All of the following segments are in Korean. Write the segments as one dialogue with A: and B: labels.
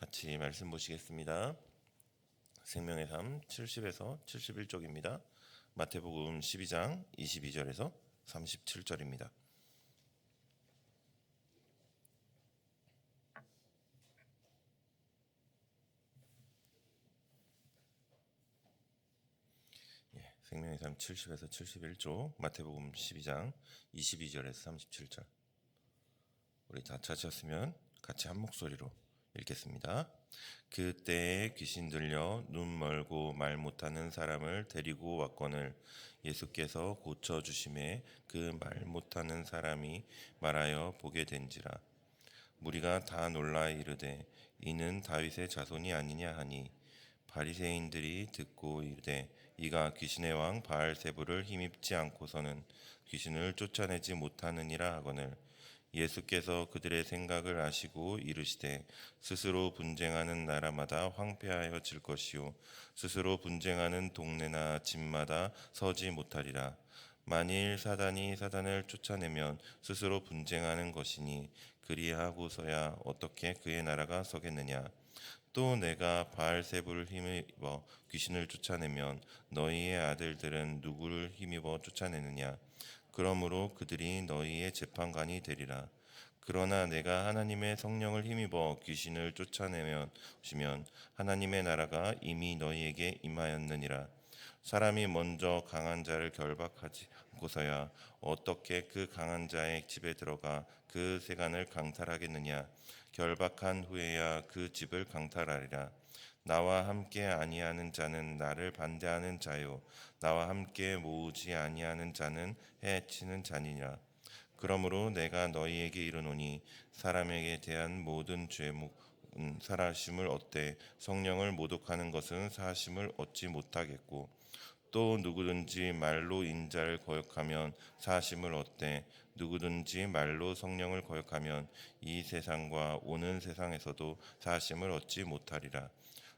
A: 같이 말씀 보시겠습니다. 생명의 삶 70에서 71쪽입니다. 마태복음 12장 22절에서 37절입니다. 생명의 삶 70에서 71쪽 마태복음 12장 22절에서 37절. 우리 다 찾으셨으면 같이 한 목소리로 읽겠습니다. 그때에 귀신 들려 눈 멀고 말 못하는 사람을 데리고 왔거늘 예수께서 고쳐주심에 그 말 못하는 사람이 말하여 보게 된지라. 무리가 다 놀라 이르되 이는 다윗의 자손이 아니냐 하니 바리새인들이 듣고 이르되 이가 귀신의 왕 바알세불을 힘입지 않고서는 귀신을 쫓아내지 못하느니라 하거늘 예수께서 그들의 생각을 아시고 이르시되 스스로 분쟁하는 나라마다 황폐하여 질 것이요 스스로 분쟁하는 동네나 집마다 서지 못하리라. 만일 사단이 사단을 쫓아내면 스스로 분쟁하는 것이니 그리하고서야 어떻게 그의 나라가 서겠느냐. 또 내가 바알세불을 힘입어 귀신을 쫓아내면 너희의 아들들은 누구를 힘입어 쫓아내느냐. 그러므로 그들이 너희의 재판관이 되리라. 그러나 내가 하나님의 성령을 힘입어 귀신을 쫓아내면 하나님의 나라가 이미 너희에게 임하였느니라. 사람이 먼저 강한 자를 결박하지 않고서야 어떻게 그 강한 자의 집에 들어가 그 세간을 강탈하겠느냐. 결박한 후에야 그 집을 강탈하리라. 나와 함께 아니하는 자는 나를 반대하는 자요 나와 함께 모으지 아니하는 자는 해치는 자니라. 그러므로 내가 너희에게 이르노니 사람에게 대한 모든 죄목은 사하심을 얻되 성령을 모독하는 것은 사하심을 얻지 못하겠고 또 누구든지 말로 인자를 거역하면 사하심을 얻되 누구든지 말로 성령을 거역하면 이 세상과 오는 세상에서도 사하심을 얻지 못하리라.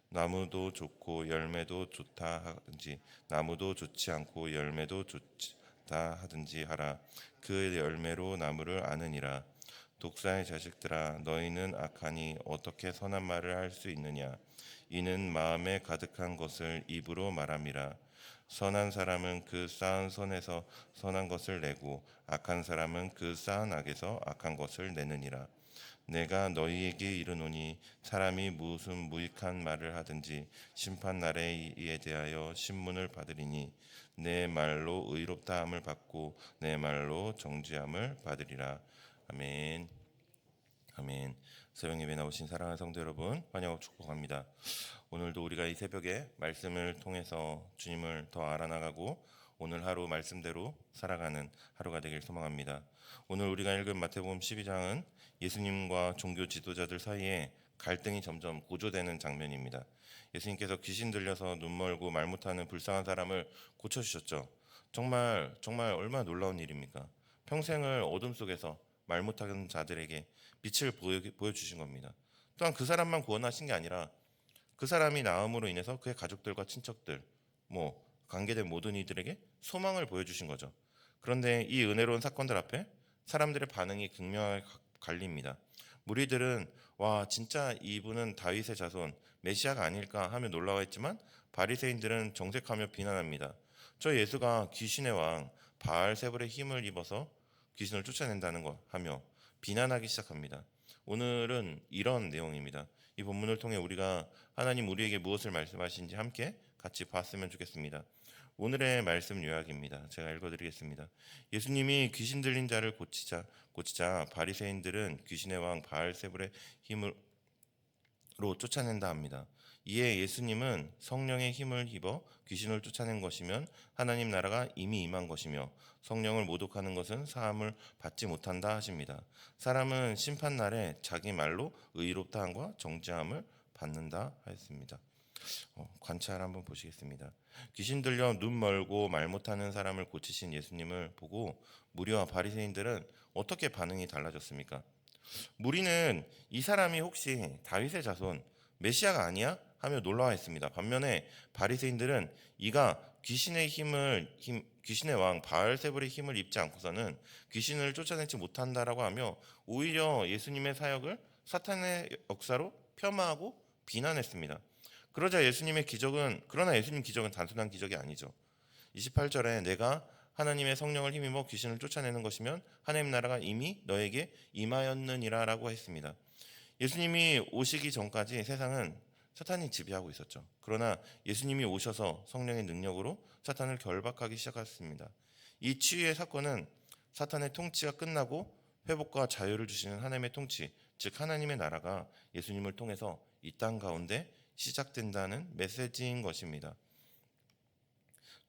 A: 나무도 좋고 열매도 좋다 하든지 나무도 좋지 않고 열매도 좋다 하든지 하라. 그 열매로 나무를 아느니라. 독사의 자식들아 너희는 악하니 어떻게 선한 말을 할 수 있느냐. 이는 마음에 가득한 것을 입으로 말함이라. 선한 사람은 그 쌓은 선에서 선한 것을 내고 악한 사람은 그 쌓은 악에서 악한 것을 내느니라. 내가 너희에게 이르노니 사람이 무슨 무익한 말을 하든지 심판 날에 이에 대하여 신문을 받으리니 내 말로 의롭다함을 받고 내 말로 정죄함을 받으리라. 아멘. 아멘. 새벽 예배 나오신 사랑하는 성도 여러분 환영하고 축복합니다. 오늘도 우리가 이 새벽에 말씀을 통해서 주님을 더 알아나가고 오늘 하루 말씀대로 살아가는 하루가 되길 소망합니다. 오늘 우리가 읽은 마태복음 12장은 예수님과 종교 지도자들 사이에 갈등이 점점 고조되는 장면입니다. 예수님께서 귀신 들려서 눈 멀고 말 못하는 불쌍한 사람을 고쳐주셨죠. 정말 얼마나 놀라운 일입니까? 평생을 어둠 속에서 말 못하는 자들에게 빛을 보여주신 겁니다. 또한 그 사람만 구원하신 게 아니라 그 사람이 나음으로 인해서 그의 가족들과 친척들, 관계된 모든 이들에게 소망을 보여주신 거죠. 그런데 이 은혜로운 사건들 앞에 사람들의 반응이 극명하게 갈립니다. 무리들은 와 진짜 이분은 다윗의 자손 메시아가 아닐까 하며 놀라워했지만 바리새인들은 정색하며 비난합니다. 저 예수가 귀신의 왕 바알세불의 힘을 입어서 귀신을 쫓아낸다는 거 하며 비난하기 시작합니다. 오늘은 이런 내용입니다. 이 본문을 통해 우리가 하나님 우리에게 무엇을 말씀하시는지 함께 같이 봤으면 좋겠습니다. 오늘의 말씀 요약입니다. 제가 읽어드리겠습니다. 예수님이 귀신 들린 자를 고치자 바리새인들은 귀신의 왕 바알세불의 힘으로 쫓아낸다 합니다. 이에 예수님은 성령의 힘을 입어 귀신을 쫓아낸 것이면 하나님 나라가 이미 임한 것이며 성령을 모독하는 것은 사함을 받지 못한다 하십니다. 사람은 심판날에 자기 말로 의롭다함과 정죄함을 받는다 하였습니다. 관찰 한번 보시겠습니다. 귀신 들려 눈 멀고 말 못하는 사람을 고치신 예수님을 보고 무리와 바리새인들은 어떻게 반응이 달라졌습니까? 무리는 이 사람이 혹시 다윗의 자손 메시아가 아니야? 하며 놀라워했습니다. 반면에 바리새인들은 이가 귀신의 왕 바알세불의 힘을 입지 않고서는 귀신을 쫓아내지 못한다라고 하며 오히려 예수님의 사역을 사탄의 역사로 폄하하고 비난했습니다. 그러나 예수님 기적은 단순한 기적이 아니죠. 28절에 내가 하나님의 성령을 힘입어 귀신을 쫓아내는 것이면 하나님 나라가 이미 너에게 임하였느니라라고 했습니다. 예수님이 오시기 전까지 세상은 사탄이 지배하고 있었죠. 그러나 예수님이 오셔서 성령의 능력으로 사탄을 결박하기 시작했습니다. 이 치유의 사건은 사탄의 통치가 끝나고 회복과 자유를 주시는 하나님의 통치, 즉 하나님의 나라가 예수님을 통해서 이 땅 가운데 시작된다는 메시지인 것입니다.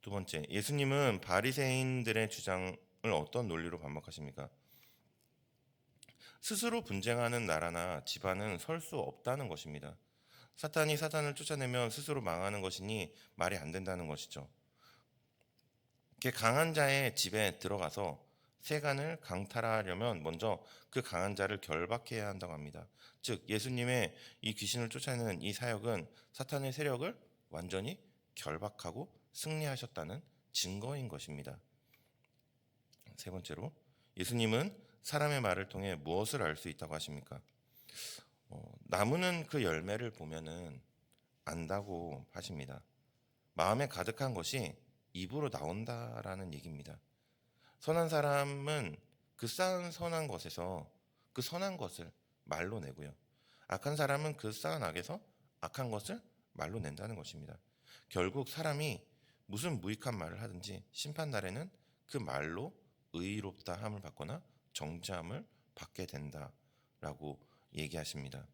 A: 두 번째, 예수님은 바리새인들의 주장을 어떤 논리로 반박하십니까? 스스로 분쟁하는 나라나 집안은 설 수 없다는 것입니다. 사탄이 사탄을 쫓아내면 스스로 망하는 것이니 말이 안 된다는 것이죠. 강한 자의 집에 들어가서 세간을 강탈하려면 먼저 그 강한 자를 결박해야 한다고 합니다. 즉 예수님의 이 귀신을 쫓아내는 이 사역은 사탄의 세력을 완전히 결박하고 승리하셨다는 증거인 것입니다. 세 번째로, 예수님은 사람의 말을 통해 무엇을 알 수 있다고 하십니까? 나무는 그 열매를 보면은 안다고 하십니다. 마음에 가득한 것이 입으로 나온다라는 얘기입니다. 선한 사람은 그 쌓은 선한 것에서 그 선한 것을 말로 내고요. 악한 사람은 그 쌓은 악에서 악한 것을 말로 낸다는 것입니다. 결국 사람이 무슨 무익한 말을 하든지 심판날에는 그 말로 의롭다 함을 받거나 정죄함을 받게 된다라고 얘기하십니다.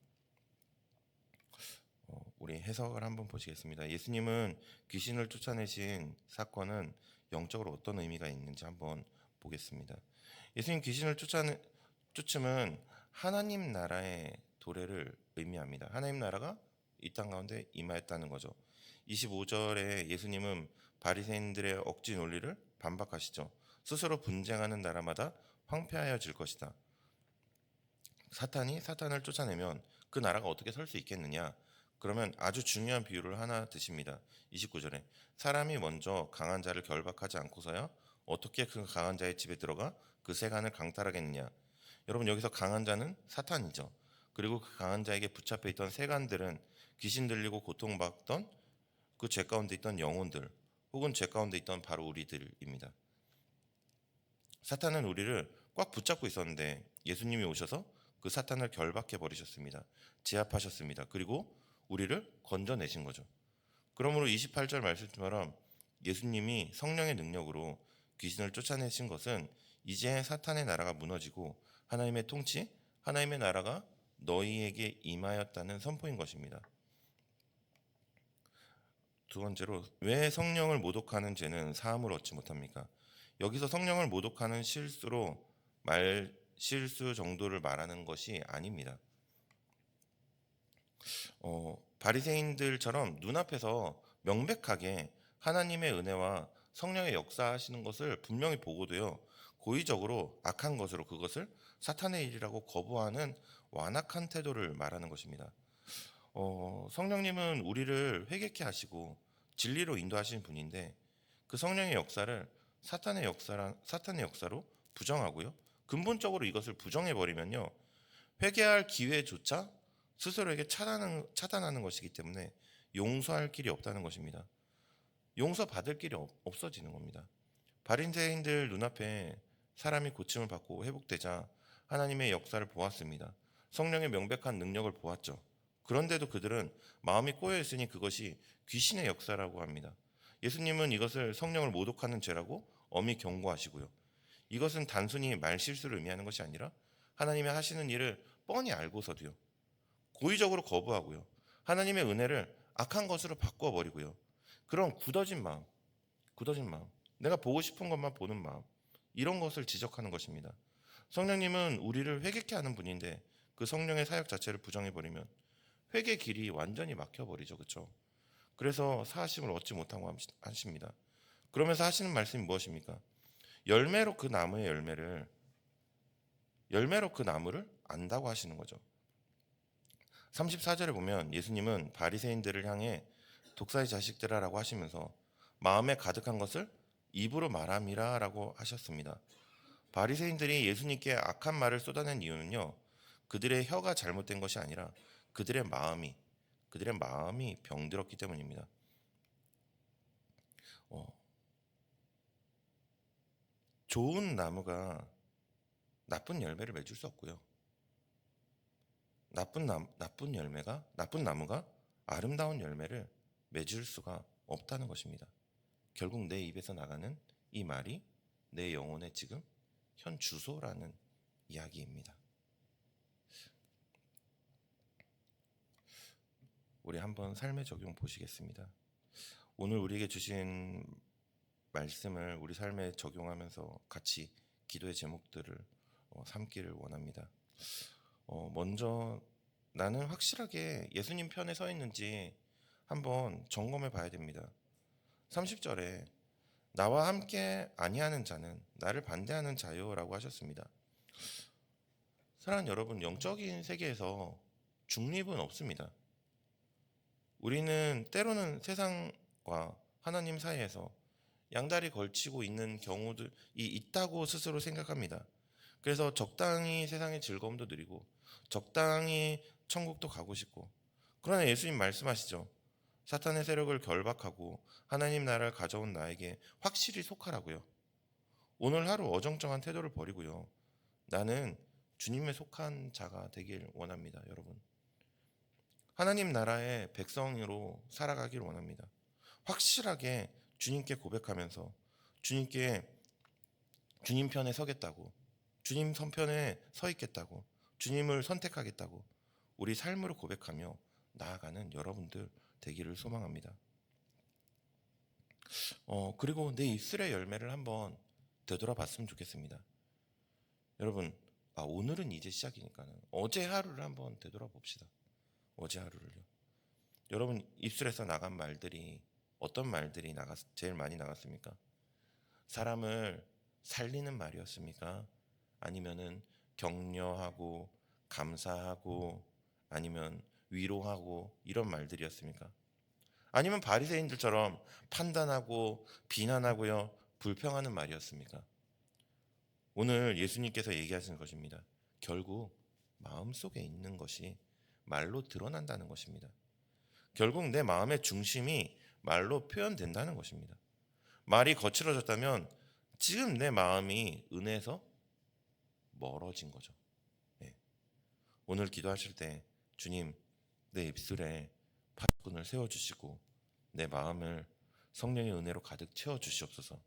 A: 우리 해석을 한번 보시겠습니다. 예수님은 귀신을 쫓아내신 사건은 영적으로 어떤 의미가 있는지 한번 보겠습니다. 예수님 귀신을 쫓음은 하나님 나라의 도래를 의미합니다. 하나님 나라가 이 땅 가운데 임하였다는 거죠. 25절에 예수님은 바리새인들의 억지 논리를 반박하시죠. 스스로 분쟁하는 나라마다 황폐하여질 것이다. 사탄이 사탄을 쫓아내면 그 나라가 어떻게 설 수 있겠느냐? 그러면 아주 중요한 비유를 하나 드십니다. 29절에 사람이 먼저 강한 자를 결박하지 않고서야 어떻게 그 강한 자의 집에 들어가 그 세간을 강탈하겠느냐? 여러분 여기서 강한 자는 사탄이죠. 그리고 그 강한 자에게 붙잡혀 있던 세간들은 귀신 들리고 고통받던 그 죄 가운데 있던 영혼들 혹은 죄 가운데 있던 바로 우리들입니다. 사탄은 우리를 꽉 붙잡고 있었는데 예수님이 오셔서 그 사탄을 결박해 버리셨습니다. 제압하셨습니다. 그리고 우리를 건져내신 거죠. 그러므로 28절 말씀처럼 예수님이 성령의 능력으로 귀신을 쫓아내신 것은 이제 사탄의 나라가 무너지고 하나님의 통치, 하나님의 나라가 너희에게 임하였다는 선포인 것입니다. 두 번째로, 왜 성령을 모독하는 죄는 사함을 얻지 못합니까? 여기서 성령을 모독하는 실수로 실수 정도를 말하는 것이 아닙니다. 바리새인들처럼 눈앞에서 명백하게 하나님의 은혜와 성령의 역사하시는 것을 분명히 보고도요, 고의적으로 악한 것으로 그것을 사탄의 일이라고 거부하는 완악한 태도를 말하는 것입니다. 성령님은 우리를 회개케 하시고 진리로 인도하시는 분인데 그 성령의 역사를 사탄의 역사로 부정하고요. 근본적으로 이것을 부정해 버리면요, 회개할 기회조차 스스로에게 차단하는 것이기 때문에 용서할 길이 없다는 것입니다. 용서받을 길이 없어지는 겁니다. 바리새인들 눈앞에 사람이 고침을 받고 회복되자 하나님의 역사를 보았습니다. 성령의 명백한 능력을 보았죠. 그런데도 그들은 마음이 꼬여 있으니 그것이 귀신의 역사라고 합니다. 예수님은 이것을 성령을 모독하는 죄라고 엄히 경고하시고요. 이것은 단순히 말실수를 의미하는 것이 아니라 하나님의 하시는 일을 뻔히 알고서도요, 고의적으로 거부하고요, 하나님의 은혜를 악한 것으로 바꿔버리고요, 그런 굳어진 마음, 내가 보고 싶은 것만 보는 마음, 이런 것을 지적하는 것입니다. 성령님은 우리를 회개케 하는 분인데 그 성령의 사역 자체를 부정해버리면 회개 길이 완전히 막혀버리죠. 그렇죠? 그래서 사하심을 얻지 못하고 하십니다. 그러면서 하시는 말씀이 무엇입니까? 열매로 그 나무를 안다고 하시는 거죠. 34절에 보면 예수님은 바리새인들을 향해 독사의 자식들아라고 하시면서 마음에 가득한 것을 입으로 말함이라라고 하셨습니다. 바리새인들이 예수님께 악한 말을 쏟아낸 이유는요, 그들의 혀가 잘못된 것이 아니라 그들의 마음이 병들었기 때문입니다. 좋은 나무가 나쁜 열매를 맺을 수 없고요. 나쁜 나무가 아름다운 열매를 맺을 수가 없다는 것입니다. 결국 내 입에서 나가는 이 말이 내 영혼의 지금 현 주소라는 이야기입니다. 우리 한번 삶의 적용 보시겠습니다. 오늘 우리에게 주신 말씀을 우리 삶에 적용하면서 같이 기도의 제목들을 삼기를 원합니다. 먼저 나는 확실하게 예수님 편에 서 있는지 한번 점검해 봐야 됩니다. 30절에 나와 함께 아니하는 자는 나를 반대하는 자요라고 하셨습니다. 사랑하는 여러분, 영적인 세계에서 중립은 없습니다. 우리는 때로는 세상과 하나님 사이에서 양다리 걸치고 있는 경우들이 있다고 스스로 생각합니다. 그래서 적당히 세상의 즐거움도 누리고 적당히 천국도 가고 싶고, 그러나 예수님 말씀하시죠. 사탄의 세력을 결박하고 하나님 나라를 가져온 나에게 확실히 속하라고요. 오늘 하루 어정쩡한 태도를 버리고요. 나는 주님에 속한 자가 되길 원합니다. 여러분, 하나님 나라의 백성으로 살아가길 원합니다. 확실하게 주님께 고백하면서 주님 편에 서겠다고, 주님 선편에 서 있겠다고, 주님을 선택하겠다고 우리 삶으로 고백하며 나아가는 여러분들 되기를 소망합니다. 그리고 내 입술의 열매를 한번 되돌아봤으면 좋겠습니다. 여러분, 오늘은 이제 시작이니까는 어제 하루를 한번 되돌아봅시다. 어제 하루를요. 여러분 입술에서 나간 말들이 어떤 말들이 제일 많이 나갔습니까? 사람을 살리는 말이었습니까? 아니면은 격려하고 감사하고 아니면 위로하고 이런 말들이었습니까? 아니면 바리새인들처럼 판단하고 비난하고요, 불평하는 말이었습니까? 오늘 예수님께서 얘기하시는 것입니다. 결국 마음속에 있는 것이 말로 드러난다는 것입니다. 결국 내 마음의 중심이 말로 표현된다는 것입니다. 말이 거칠어졌다면 지금 내 마음이 은혜에서 멀어진 거죠. 네. 오늘 기도하실 때 주님, 내 입술에 파수꾼을 세워주시고 내 마음을 성령의 은혜로 가득 채워주시옵소서.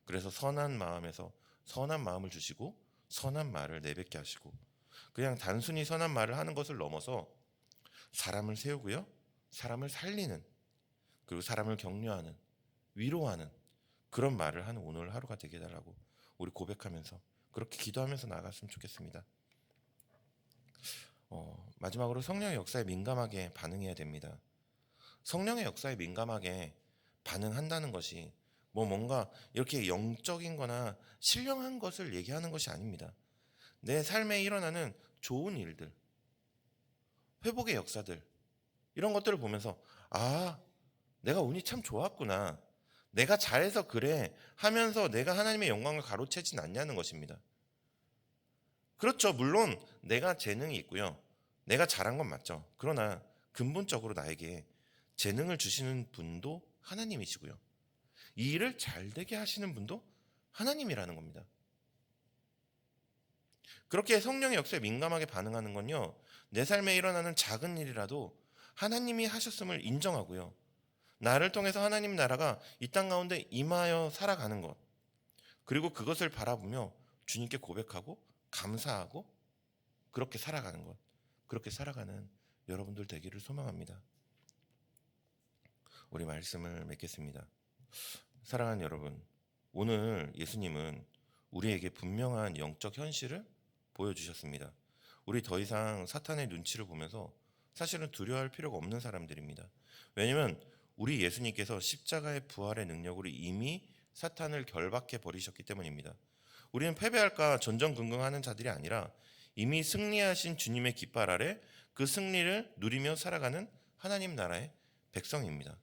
A: 그래서 선한 마음에서 선한 마음을 주시고 선한 말을 내뱉게 하시고, 그냥 단순히 선한 말을 하는 것을 넘어서 사람을 세우고요, 사람을 살리는, 그리고 사람을 격려하는, 위로하는 그런 말을 하는 오늘 하루가 되게 해달라고 우리 고백하면서 그렇게 기도하면서 나갔으면 좋겠습니다. 마지막으로 성령의 역사에 민감하게 반응해야 됩니다. 성령의 역사에 민감하게 반응한다는 것이 뭔가 이렇게 영적인 거나 신령한 것을 얘기하는 것이 아닙니다. 내 삶에 일어나는 좋은 일들, 회복의 역사들, 이런 것들을 보면서 내가 운이 참 좋았구나, 내가 잘해서 그래 하면서 내가 하나님의 영광을 가로채진 않냐는 것입니다. 그렇죠. 물론 내가 재능이 있고요, 내가 잘한 건 맞죠. 그러나 근본적으로 나에게 재능을 주시는 분도 하나님이시고요, 이 일을 잘 되게 하시는 분도 하나님이라는 겁니다. 그렇게 성령의 역사에 민감하게 반응하는 건요, 내 삶에 일어나는 작은 일이라도 하나님이 하셨음을 인정하고요, 나를 통해서 하나님 나라가 이 땅 가운데 임하여 살아가는 것, 그리고 그것을 바라보며 주님께 고백하고 감사하고 그렇게 살아가는 것, 그렇게 살아가는 여러분들 되기를 소망합니다. 우리 말씀을 맺겠습니다. 사랑하는 여러분, 오늘 예수님은 우리에게 분명한 영적 현실을 보여주셨습니다. 우리 더 이상 사탄의 눈치를 보면서 사실은 두려워할 필요가 없는 사람들입니다. 왜냐하면 우리 예수님께서 십자가의 부활의 능력으로 이미 사탄을 결박해 버리셨기 때문입니다. 우리는 패배할까 전전긍긍하는 자들이 아니라 이미 승리하신 주님의 깃발 아래 그 승리를 누리며 살아가는 하나님 나라의 백성입니다.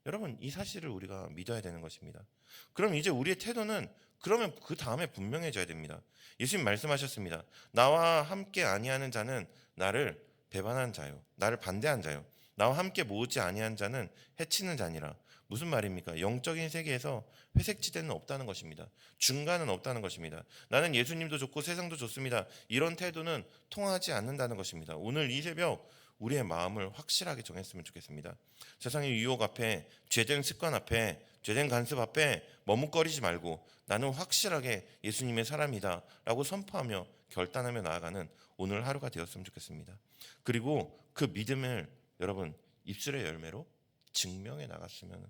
A: 여러분, 이 사실을 우리가 믿어야 되는 것입니다. 그럼 이제 우리의 태도는 그러면 그 다음에 분명해져야 됩니다. 예수님 말씀하셨습니다. 나와 함께 아니하는 자는 나를 배반한 자요, 나를 반대한 자요, 나와 함께 모으지 아니한 자는 해치는 자니라. 무슨 말입니까? 영적인 세계에서 회색지대는 없다는 것입니다. 중간은 없다는 것입니다. 나는 예수님도 좋고 세상도 좋습니다, 이런 태도는 통하지 않는다는 것입니다. 오늘 이 새벽 우리의 마음을 확실하게 정했으면 좋겠습니다. 세상의 유혹 앞에, 죄된 습관 앞에, 죄된 간섭 앞에 머뭇거리지 말고 나는 확실하게 예수님의 사람이다 라고 선포하며 결단하며 나아가는 오늘 하루가 되었으면 좋겠습니다. 그리고 그 믿음을 여러분 입술의 열매로 증명해 나갔으면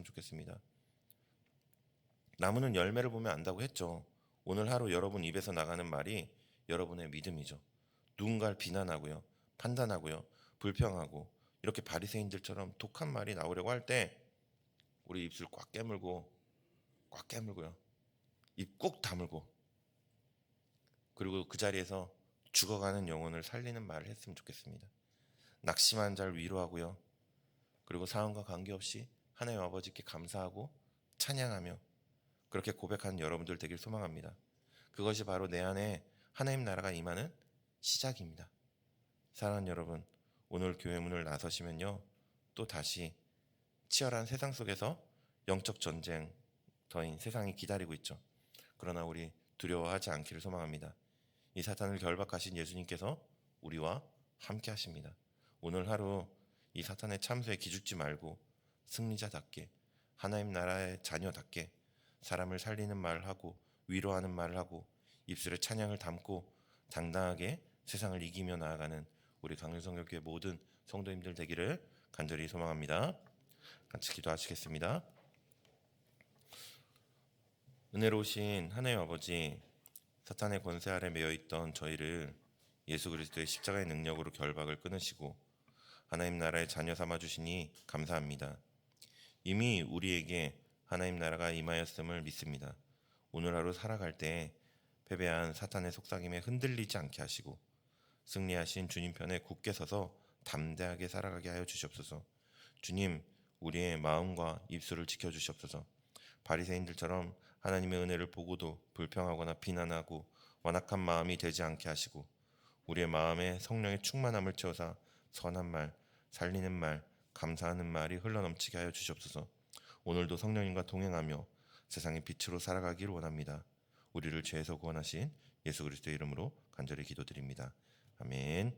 A: 좋겠습니다. 나무는 열매를 보면 안다고 했죠. 오늘 하루 여러분 입에서 나가는 말이 여러분의 믿음이죠. 누군가를 비난하고요, 판단하고요, 불평하고 이렇게 바리새인들처럼 독한 말이 나오려고 할 때 우리 입술 꽉 깨물고요, 입 꼭 다물고, 그리고 그 자리에서 죽어가는 영혼을 살리는 말을 했으면 좋겠습니다. 낙심한 자를 위로하고요, 그리고 상황과 관계없이 하나님 아버지께 감사하고 찬양하며 그렇게 고백하는 여러분들 되길 소망합니다. 그것이 바로 내 안에 하나님 나라가 임하는 시작입니다. 사랑하는 여러분, 오늘 교회 문을 나서시면요, 또 다시 치열한 세상 속에서 영적 전쟁터인 세상이 기다리고 있죠. 그러나 우리 두려워하지 않기를 소망합니다. 이 사탄을 결박하신 예수님께서 우리와 함께 하십니다. 오늘 하루 이 사탄의 참수에 기죽지 말고 승리자답게, 하나님 나라의 자녀답게 사람을 살리는 말을 하고 위로하는 말을 하고 입술에 찬양을 담고 당당하게 세상을 이기며 나아가는 우리 강릉성교회 모든 성도님들 되기를 간절히 소망합니다. 같이 기도하시겠습니다. 은혜로우신 하나님 아버지, 사탄의 권세 아래 매여 있던 저희를 예수 그리스도의 십자가의 능력으로 결박을 끊으시고 하나님 나라의 자녀 삼아 주시니 감사합니다. 이미 우리에게 하나님 나라가 임하였음을 믿습니다. 오늘 하루 살아갈 때 패배한 사탄의 속삭임에 흔들리지 않게 하시고 승리하신 주님 편에 굳게 서서 담대하게 살아가게 하여 주시옵소서. 주님, 우리의 마음과 입술을 지켜주시옵소서. 바리새인들처럼 하나님의 은혜를 보고도 불평하거나 비난하고 완악한 마음이 되지 않게 하시고 우리의 마음에 성령의 충만함을 채워서 선한 말, 살리는 말, 감사하는 말이 흘러넘치게 하여 주시옵소서. 오늘도 성령님과 동행하며 세상의 빛으로 살아가기를 원합니다. 우리를 죄에서 구원하신 예수 그리스도의 이름으로 간절히 기도드립니다. 아멘.